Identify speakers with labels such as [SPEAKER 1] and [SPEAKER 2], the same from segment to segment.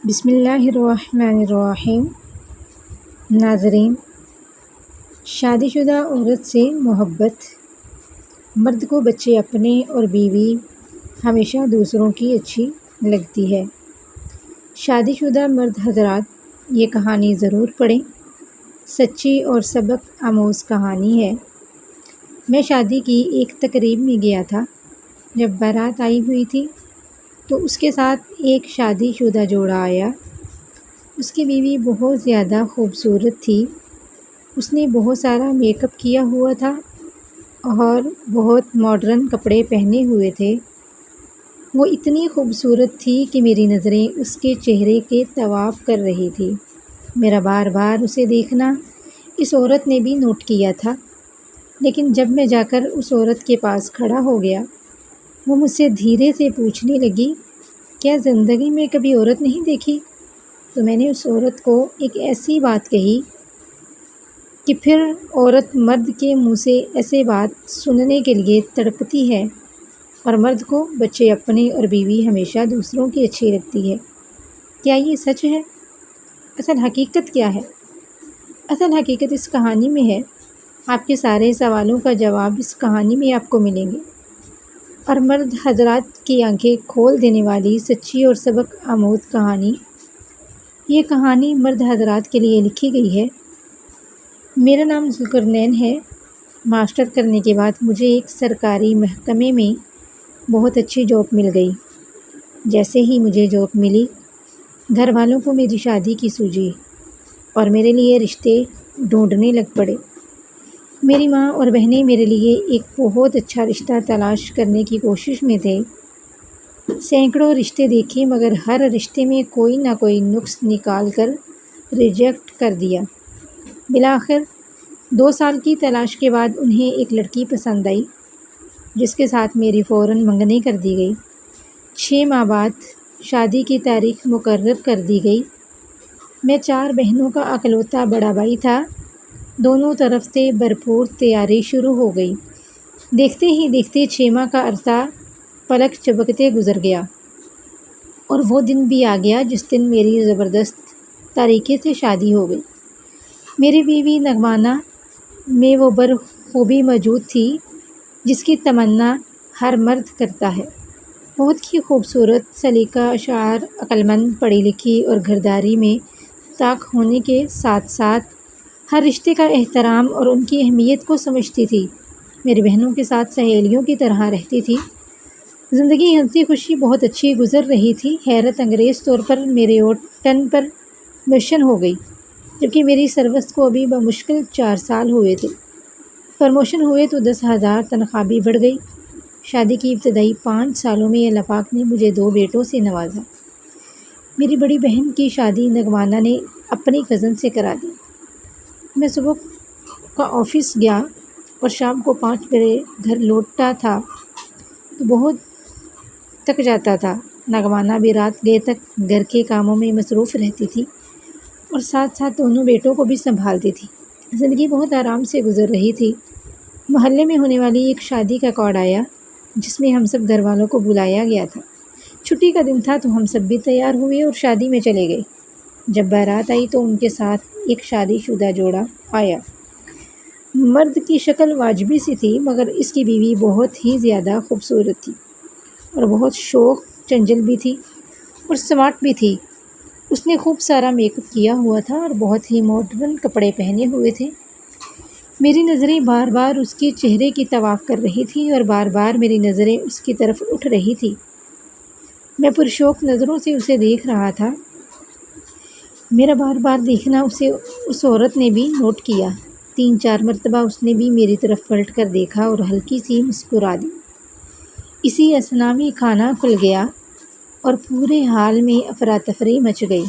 [SPEAKER 1] بسم اللہ الرحمن الرحیم۔ ناظرین، شادی شدہ عورت سے محبت، مرد کو بچے اپنے اور بیوی ہمیشہ دوسروں کی اچھی لگتی ہے۔ شادی شدہ مرد حضرات یہ کہانی ضرور پڑھیں، سچی اور سبق آموز کہانی ہے۔ میں شادی کی ایک تقریب میں گیا تھا۔ جب بارات آئی ہوئی تھی تو اس کے ساتھ ایک شادی شدہ جوڑا آیا۔ اس کی بیوی بہت زیادہ خوبصورت تھی۔ اس نے بہت سارا میک اپ کیا ہوا تھا اور بہت ماڈرن کپڑے پہنے ہوئے تھے۔ وہ اتنی خوبصورت تھی کہ میری نظریں اس کے چہرے کے طواف کر رہی تھی۔ میرا بار بار اسے دیکھنا اس عورت نے بھی نوٹ کیا تھا، لیکن جب میں جا کر اس عورت کے پاس کھڑا ہو گیا، وہ مجھ سے دھیرے سے پوچھنے لگی، کیا زندگی میں کبھی عورت نہیں دیکھی؟ تو میں نے اس عورت کو ایک ایسی بات کہی کہ پھر عورت مرد کے منہ سے ایسے بات سننے کے لیے تڑپتی ہے، اور مرد کو بچے اپنے اور بیوی ہمیشہ دوسروں کی اچھی لگتی ہے۔ کیا یہ سچ ہے؟ اصل حقیقت کیا ہے؟ اصل حقیقت اس کہانی میں ہے۔ آپ کے سارے سوالوں کا جواب اس کہانی میں آپ کو ملیں گے، اور مرد حضرات کی آنکھیں کھول دینے والی سچی اور سبق آموز کہانی۔ یہ کہانی مرد حضرات کے لیے لکھی گئی ہے۔ میرا نام ذوالقرنین ہے۔ ماسٹر کرنے کے بعد مجھے ایک سرکاری محکمے میں بہت اچھی جاب مل گئی۔ جیسے ہی مجھے جاب ملی، گھر والوں کو میری شادی کی سوجی اور میرے لیے رشتے ڈھونڈنے لگ پڑے۔ میری ماں اور بہنیں میرے لیے ایک بہت اچھا رشتہ تلاش کرنے کی کوشش میں تھے۔ سینکڑوں رشتے دیکھے، مگر ہر رشتے میں کوئی نہ کوئی نقص نکال کر ریجیکٹ کر دیا۔ بالآخر 2 سال کی تلاش کے بعد انہیں ایک لڑکی پسند آئی، جس کے ساتھ میری فوراً منگنی کر دی گئی۔ 6 ماہ بعد شادی کی تاریخ مقرر کر دی گئی۔ میں 4 بہنوں کا اکلوتا بڑا بھائی تھا۔ دونوں طرف سے بھرپور تیاری شروع ہو گئی۔ دیکھتے ہی دیکھتے 6 ماہ کا عرصہ پلک جھپکتے گزر گیا، اور وہ دن بھی آ گیا جس دن میری زبردست طریقے سے شادی ہو گئی۔ میری بیوی نگمانہ میں وہ خوبی موجود تھی جس کی تمنا ہر مرد کرتا ہے۔ بہت ہی خوبصورت، سلیقہ اشعار، عقلمند، پڑھی لکھی اور گھرداری میں طاق ہونے کے ساتھ ساتھ ہر رشتے کا احترام اور ان کی اہمیت کو سمجھتی تھی۔ میری بہنوں کے ساتھ سہیلیوں کی طرح رہتی تھی۔ زندگی ہنسی خوشی بہت اچھی گزر رہی تھی۔ حیرت انگیز طور پر میرے اوٹن پر پروموشن ہو گئی، جبکہ میری سروس کو ابھی بمشکل 4 سال ہوئے تھے۔ پروموشن ہوئے تو 10,000 تنخواہ بھی بڑھ گئی۔ شادی کی ابتدائی 5 سالوں میں اللہ پاک نے مجھے 2 بیٹوں سے نوازا۔ میری بڑی بہن کی شادی نگمانہ نے اپنی کزن سے کرا دی۔ میں صبح کا آفس گیا اور شام کو 5 بجے گھر لوٹتا تھا تو بہت تک جاتا تھا۔ نگمانہ بھی رات گئے تک گھر کے کاموں میں مصروف رہتی تھی اور ساتھ ساتھ دونوں بیٹوں کو بھی سنبھالتی تھی۔ زندگی بہت آرام سے گزر رہی تھی۔ محلے میں ہونے والی ایک شادی کا کارڈ آیا، جس میں ہم سب گھر والوں کو بلایا گیا تھا۔ چھٹی کا دن تھا تو ہم سب بھی تیار ہوئے اور شادی میں چلے گئے۔ جب بارات آئی تو ان کے ساتھ ایک شادی شدہ جوڑا آیا۔ مرد کی شکل واجبی سی تھی، مگر اس کی بیوی بہت ہی زیادہ خوبصورت تھی اور بہت شوق چنچل بھی تھی اور سمارٹ بھی تھی۔ اس نے خوب سارا میک اپ کیا ہوا تھا اور بہت ہی ماڈرن کپڑے پہنے ہوئے تھے۔ میری نظریں بار بار اس کے چہرے کی طواف کر رہی تھیں اور بار بار میری نظریں اس کی طرف اٹھ رہی تھی۔ میں پرشوق نظروں سے اسے دیکھ رہا تھا۔ میرا بار بار دیکھنا اسے اس عورت نے بھی نوٹ کیا۔ 3-4 مرتبہ اس نے بھی میری طرف پلٹ کر دیکھا اور ہلکی سی مسکرا دی۔ اسی اثنا میں کھانا کھل گیا اور پورے ہال میں افراتفری مچ گئی۔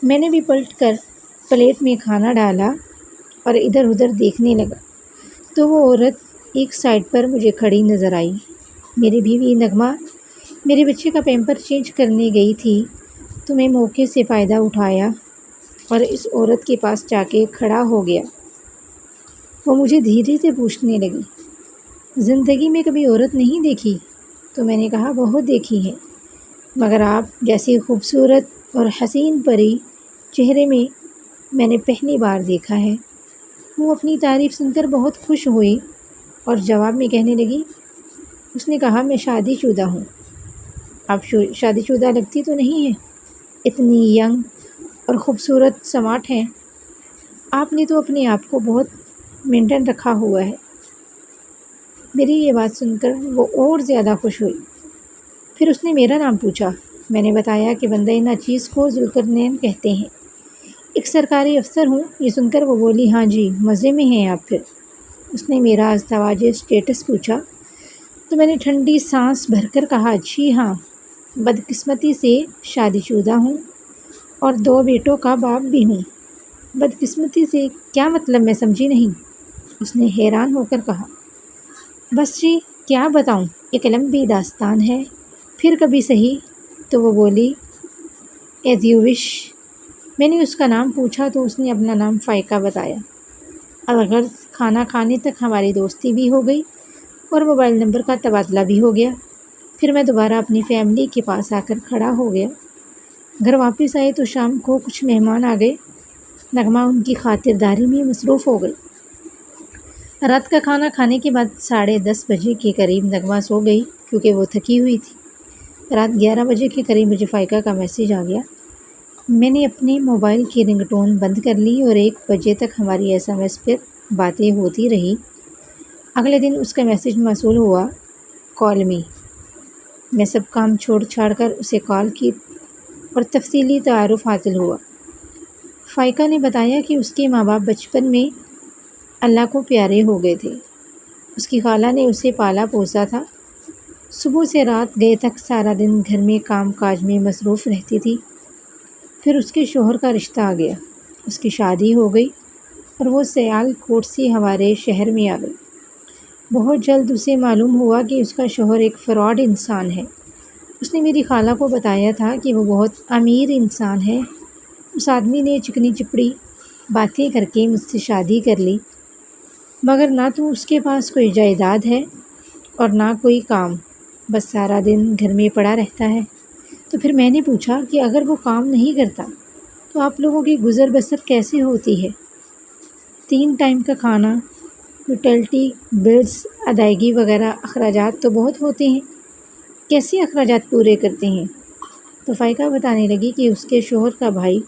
[SPEAKER 1] میں نے بھی پلٹ کر پلیٹ میں کھانا ڈالا اور ادھر ادھر دیکھنے لگا تو وہ عورت ایک سائڈ پر مجھے کھڑی نظر آئی۔ میری بیوی نغمہ میرے بچے کا پیمپر چینج کرنے گئی تھی تو میں موقع سے فائدہ اٹھایا اور اس عورت کے پاس جا کے کھڑا ہو گیا۔ وہ مجھے دھیرے سے پوچھنے لگی، زندگی میں کبھی عورت نہیں دیکھی؟ تو میں نے کہا، بہت دیکھی ہیں، مگر آپ جیسی خوبصورت اور حسین پری چہرے میں نے پہلی بار دیکھا ہے۔ وہ اپنی تعریف سن کر بہت خوش ہوئی اور جواب میں کہنے لگی، اس نے کہا میں شادی شدہ ہوں۔ آپ شادی شدہ لگتی تو نہیں ہیں، اتنی ینگ اور خوبصورت سمارٹ ہیں، آپ نے تو اپنے آپ کو بہت مینٹین رکھا ہوا ہے۔ میری یہ بات سن کر وہ اور زیادہ خوش ہوئی۔ پھر اس نے میرا نام پوچھا۔ میں نے بتایا کہ بندہ ناچیز کو ذوالقرنین کہتے ہیں، ایک سرکاری افسر ہوں۔ یہ سن کر وہ بولی، ہاں جی، مزے میں ہیں آپ پھر۔ اس نے میرا ازدواجی اسٹیٹس پوچھا تو میں نے ٹھنڈی سانس بھر کر کہا، جی ہاں، بدقسمتی سے شادی شدہ ہوں اور 2 بیٹوں کا باپ بھی ہوں۔ بدقسمتی سے کیا مطلب، میں سمجھی نہیں؟ اس نے حیران ہو کر کہا، بس جی کیا بتاؤں، ایک لمبی داستان ہے، پھر کبھی صحیح۔ تو وہ بولی، ایز یو وش۔ میں نے اس کا نام پوچھا تو اس نے اپنا نام فائقہ بتایا۔ الغرض کھانا کھانے تک ہماری دوستی بھی ہو گئی اور موبائل نمبر کا تبادلہ بھی ہو گیا۔ پھر میں دوبارہ اپنی فیملی کے پاس آ کر کھڑا ہو گیا۔ گھر واپس آئے تو شام کو کچھ مہمان آ گئے۔ نغمہ ان کی خاطرداری میں مصروف ہو گئی۔ رات کا کھانا کھانے کے بعد 10:30 بجے کے قریب نغمہ سو گئی کیونکہ وہ تھکی ہوئی تھی۔ رات 11 بجے کے قریب مجھے فائقہ کا میسیج آ گیا۔ میں نے اپنے موبائل کی رنگ ٹون بند کر لی اور 1 بجے تک ہماری SMS پر باتیں ہوتی رہی۔ اگلے دن اس کا میسیج موصول ہوا، کال می۔ میں سب کام چھوڑ چھاڑ کر اسے کال کی اور تفصیلی تعارف حاصل ہوا۔ فائقہ نے بتایا کہ اس کے ماں باپ بچپن میں اللہ کو پیارے ہو گئے تھے۔ اس کی خالہ نے اسے پالا پوسا تھا۔ صبح سے رات گئے تک سارا دن گھر میں کام کاج میں مصروف رہتی تھی۔ پھر اس کے شوہر کا رشتہ آ گیا، اس کی شادی ہو گئی اور وہ سیال کوٹ سے ہمارے شہر میں آ گئی۔ بہت جلد اسے معلوم ہوا کہ اس کا شوہر ایک فراڈ انسان ہے۔ اس نے میری خالہ کو بتایا تھا کہ وہ بہت امیر انسان ہے۔ اس آدمی نے چکنی چپڑی باتیں کر کے مجھ سے شادی کر لی، مگر نہ تو اس کے پاس کوئی جائیداد ہے اور نہ کوئی کام، بس سارا دن گھر میں پڑا رہتا ہے۔ تو پھر میں نے پوچھا کہ اگر وہ کام نہیں کرتا تو آپ لوگوں کی گزر بسر کیسے ہوتی ہے؟ 3 ٹائم کا کھانا، یوٹیلٹی بلز ادائیگی وغیرہ اخراجات تو بہت ہوتے ہیں، کیسے اخراجات پورے کرتے ہیں؟ تو فائقہ بتانے لگی کہ اس کے شوہر کا بھائی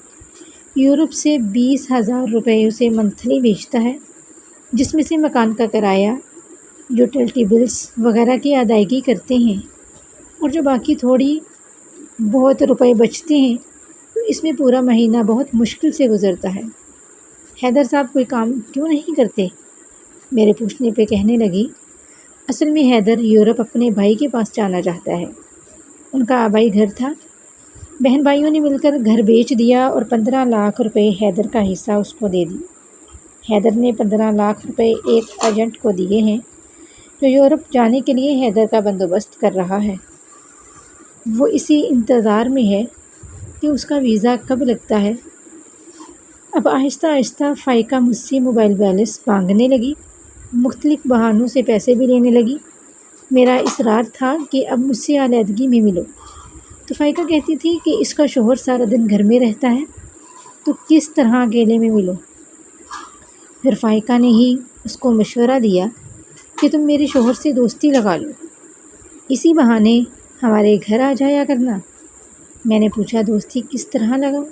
[SPEAKER 1] یورپ سے 20,000 روپے اسے منتھلی بھیجتا ہے، جس میں سے مکان کا کرایہ، یوٹیلٹی بلز وغیرہ کی ادائیگی کرتے ہیں، اور جو باقی تھوڑی بہت روپے بچتے ہیں تو اس میں پورا مہینہ بہت مشکل سے گزرتا ہے۔ حیدر صاحب کوئی کام کیوں نہیں کرتے؟ میرے پوچھنے پہ کہنے لگی، اصل میں حیدر یورپ اپنے بھائی کے پاس جانا چاہتا ہے۔ ان کا آبائی گھر تھا، بہن بھائیوں نے مل کر گھر بیچ دیا اور 15 لاکھ روپے حیدر کا حصہ اس کو دے دی۔ حیدر نے 15 لاکھ روپے ایک ایجنٹ کو دیے ہیں جو یورپ جانے کے لیے حیدر کا بندوبست کر رہا ہے۔ وہ اسی انتظار میں ہے کہ اس کا ویزا کب لگتا ہے۔ اب آہستہ آہستہ فائقہ مجھ سے موبائل بیلنس مانگنے لگی، مختلف بہانوں سے پیسے بھی لینے لگی۔ میرا اصرار تھا کہ اب مجھ سے علیحدگی میں ملو، تو فائقہ کہتی تھی کہ اس کا شوہر سارا دن گھر میں رہتا ہے تو کس طرح اکیلے میں ملو۔ پھر فائقہ نے ہی اس کو مشورہ دیا کہ تم میرے شوہر سے دوستی لگا لو، اسی بہانے ہمارے گھر آ جایا کرنا۔ میں نے پوچھا دوستی کس طرح لگاؤ؟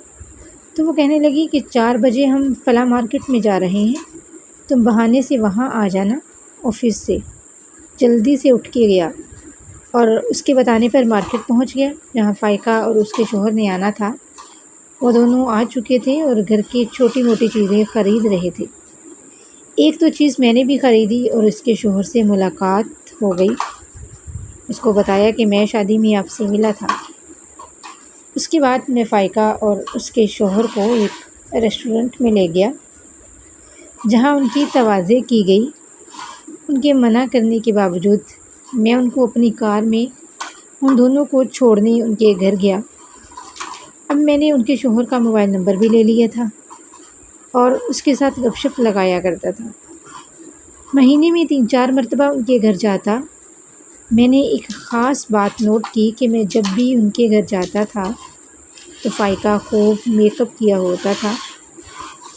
[SPEAKER 1] تو وہ کہنے لگی کہ 4 بجے ہم فلاں مارکیٹ میں جا رہے ہیں، تم بہانے سے وہاں آ جانا۔ آفس سے جلدی سے اٹھ کے گیا اور اس کے بتانے پر مارکیٹ پہنچ گیا جہاں فائقہ اور اس کے شوہر نے آنا تھا۔ وہ دونوں آ چکے تھے اور گھر کی چھوٹی موٹی چیزیں خرید رہے تھے۔ ایک دو چیز میں نے بھی خریدی اور اس کے شوہر سے ملاقات ہو گئی۔ اس کو بتایا کہ میں شادی میں آپ سے ملا تھا۔ اس کے بعد میں فائقہ اور اس کے شوہر کو ایک ریسٹورنٹ میں لے گیا جہاں ان کی تواضع کی گئی۔ ان کے منع کرنے کے باوجود میں ان کو اپنی کار میں ان دونوں کو چھوڑنے ان کے گھر گیا۔ اب میں نے ان کے شوہر کا موبائل نمبر بھی لے لیا تھا اور اس کے ساتھ گپ شپ لگایا کرتا تھا۔ مہینے میں 3-4 مرتبہ ان کے گھر جاتا۔ میں نے ایک خاص بات نوٹ کی کہ میں جب بھی ان کے گھر جاتا تھا تو فائقہ خوب میک اپ کیا ہوتا تھا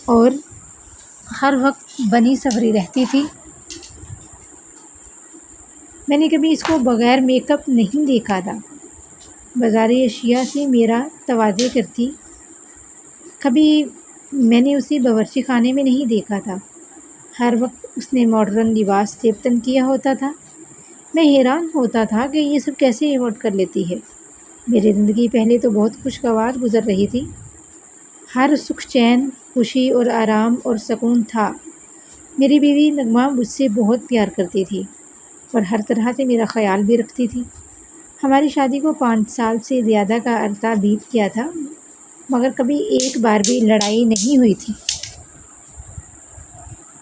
[SPEAKER 1] اور ہر وقت بنی سنوری رہتی تھی۔ میں نے کبھی اس کو بغیر میک اپ نہیں دیکھا تھا۔ بازاری اشیاء سے میرا تواضع کرتی، کبھی میں نے اسے باورچی خانے میں نہیں دیکھا تھا۔ ہر وقت اس نے ماڈرن لباس تن کیا ہوتا تھا۔ میں حیران ہوتا تھا کہ یہ سب کیسے افورڈ کر لیتی ہے۔ میری زندگی پہلے تو بہت خوشگوار گزر رہی تھی۔ ہر سکھ چین، خوشی اور آرام اور سکون تھا۔ میری بیوی نغمہ مجھ سے بہت پیار کرتی تھی اور ہر طرح سے میرا خیال بھی رکھتی تھی۔ ہماری شادی کو 5 سال سے زیادہ کا عرصہ بیت گیا تھا، مگر کبھی ایک بار بھی لڑائی نہیں ہوئی تھی۔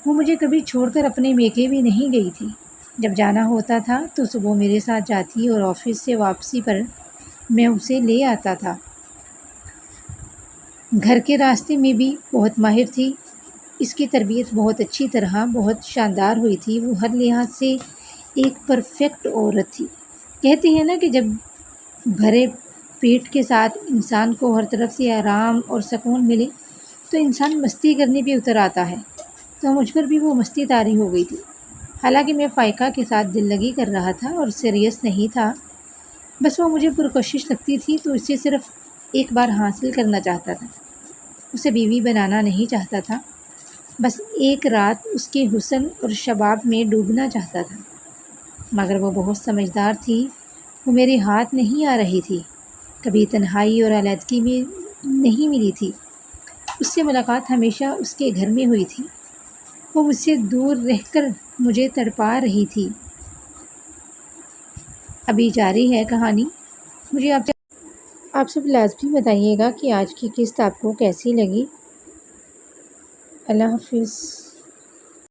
[SPEAKER 1] وہ مجھے کبھی چھوڑ کر اپنے میکے بھی نہیں گئی تھی۔ جب جانا ہوتا تھا تو صبح میرے ساتھ جاتی اور آفس سے واپسی پر میں اسے لے آتا تھا۔ گھر کے راستے میں بھی بہت ماہر تھی۔ اس کی تربیت بہت شاندار ہوئی تھی۔ وہ ہر لحاظ سے ایک پرفیکٹ عورت تھی۔ کہتے ہیں نا کہ جب بھرے پیٹ کے ساتھ انسان کو ہر طرف سے آرام اور سکون ملے تو انسان مستی کرنے پہ اتر آتا ہے، تو مجھ پر بھی وہ مستی طاری ہو گئی تھی۔ حالانکہ میں فائقہ کے ساتھ دل لگی کر رہا تھا اور سیریس نہیں تھا، بس وہ مجھے پرکشش لگتی تھی تو اسے صرف ایک بار حاصل کرنا چاہتا تھا۔ اسے بیوی بنانا نہیں چاہتا تھا، بس ایک رات اس کے حسن اور شباب میں ڈوبنا چاہتا تھا۔ مگر وہ بہت سمجھدار تھی، وہ میرے ہاتھ نہیں آ رہی تھی، کبھی تنہائی اور علیحدگی میں نہیں ملی تھی۔ اس سے ملاقات ہمیشہ اس کے گھر میں ہوئی تھی۔ وہ مجھ سے دور رہ کر مجھے تڑپا رہی تھی۔ ابھی جاری ہے کہانی۔ مجھے آپ سب لازمی بتائیے گا کہ آج کی قسط آپ کو کیسی لگی۔ اللہ حافظ۔